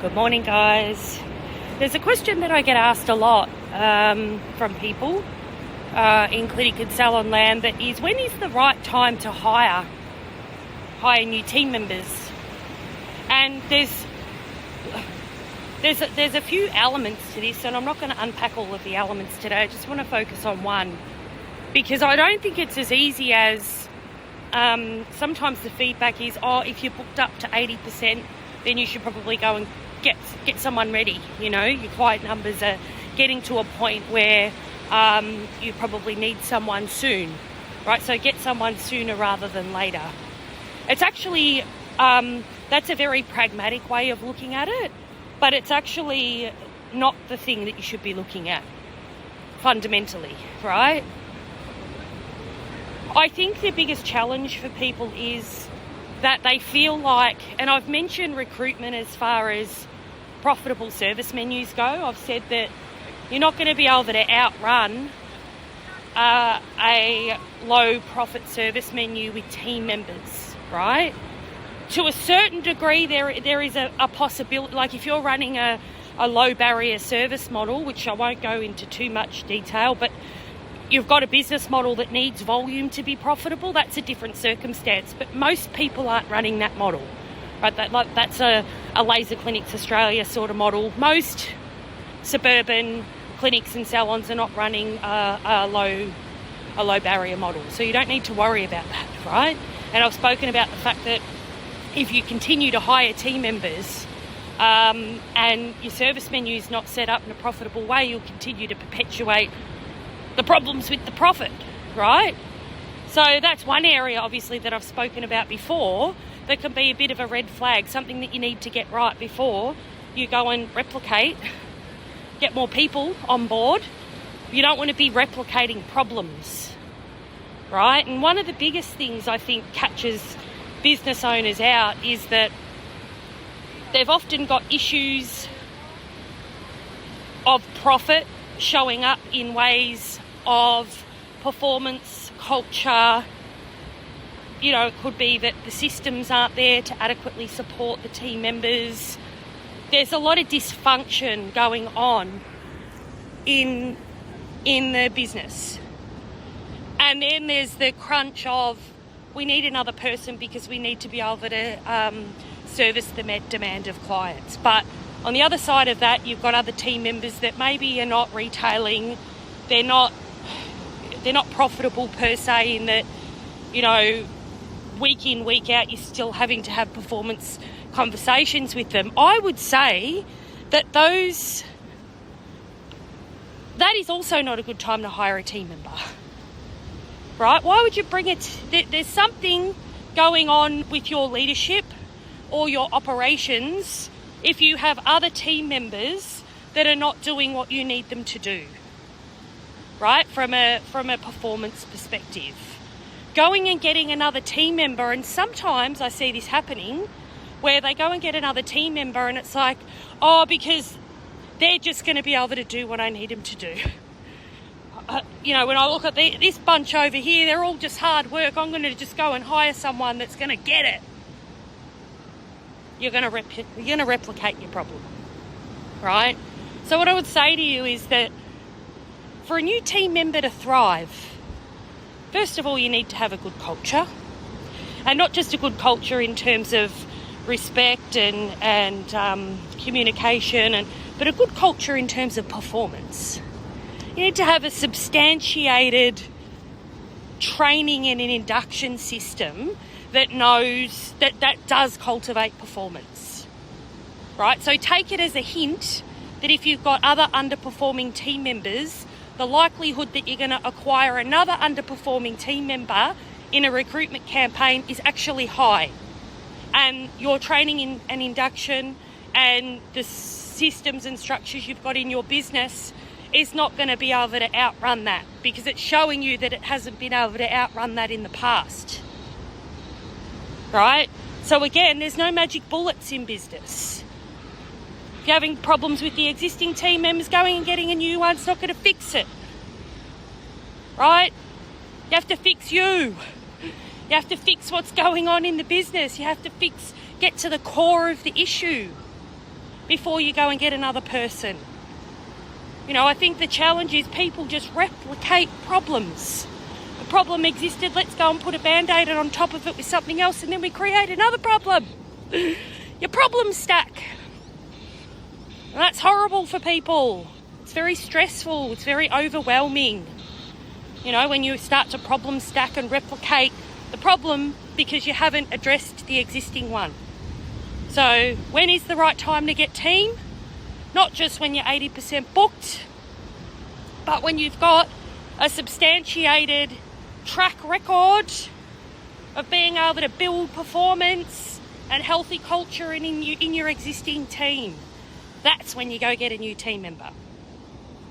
Good morning, guys. There's a question that I get asked a lot from people in clinic and salon land, that is, when is the right time to hire new team members? And there's a few elements to this, and I'm not going to unpack all of the elements today. I just want to focus on one, because I don't think it's as easy as sometimes the feedback is, if you're booked up to 80%, then you should probably go and get someone ready. You know, your client numbers are getting to a point where you probably need someone soon, right? So get someone sooner rather than later. It's actually, that's a very pragmatic way of looking at it, but it's actually not the thing that you should be looking at fundamentally, right? I think the biggest challenge for people is that they feel like, and I've mentioned recruitment as far as profitable service menus go. I've said that you're not going to be able to outrun a low profit service menu with team members, right? To a certain degree, there is a possibility, like if you're running a low barrier service model, which I won't go into too much detail, but you've got a business model that needs volume to be profitable, that's a different circumstance. But most people aren't running that model, right? That's a Laser Clinics Australia sort of model. Most suburban clinics and salons are not running a low barrier model. So you don't need to worry about that, right? And I've spoken about the fact that if you continue to hire team members and your service menu is not set up in a profitable way, you'll continue to perpetuate the problems with the profit, right? So that's one area, obviously, that I've spoken about before that can be a bit of a red flag, something that you need to get right before you go and replicate, get more people on board. You don't want to be replicating problems, right? And one of the biggest things I think catches business owners out is that they've often got issues of profit showing up in ways of performance, culture. You know, it could be that the systems aren't there to adequately support the team members. There's a lot of dysfunction going on in the business. And then there's the crunch of, we need another person because we need to be able to service the demand of clients. But on the other side of that, you've got other team members that maybe are not retailing. They're not profitable per se, in that, you know, week in, week out, you're still having to have performance conversations with them. I would say that that is also not a good time to hire a team member, right? Why would you bring it? There's something going on with your leadership or your operations if you have other team members that are not doing what you need them to do, right? From a performance perspective. Going and getting another team member, and sometimes I see this happening, where they go and get another team member and it's like, because they're just going to be able to do what I need them to do. You know, when I look at this bunch over here, they're all just hard work. I'm going to just go and hire someone that's going to get it. You're going to replicate your problem, right? So what I would say to you is that for a new team member to thrive, first of all, you need to have a good culture, and not just a good culture in terms of respect and communication, but a good culture in terms of performance. You need to have a substantiated training and an induction system that knows that does cultivate performance, right? So take it as a hint that if you've got other underperforming team members, the likelihood that you're going to acquire another underperforming team member in a recruitment campaign is actually high. And your training and induction and the systems and structures you've got in your business is not going to be able to outrun that, because it's showing you that it hasn't been able to outrun that in the past, right? So again, there's no magic bullets in business. If you're having problems with the existing team members, going and getting a new one's not going to fix it, right? You have to fix you. You have to fix what's going on in the business. You have to get to the core of the issue. before you go and get another person. You know, I think the challenge is people just replicate problems. The problem existed, let's go and put a band-aid on top of it with something else, and then we create another problem. Your problems stack. And that's horrible for people. It's very stressful. It's very overwhelming. You know, when you start to problem stack and replicate the problem because you haven't addressed the existing one. So when is the right time to get team? Not just when you're 80% booked, but when you've got a substantiated track record of being able to build performance and healthy culture in your existing team. That's when you go get a new team member.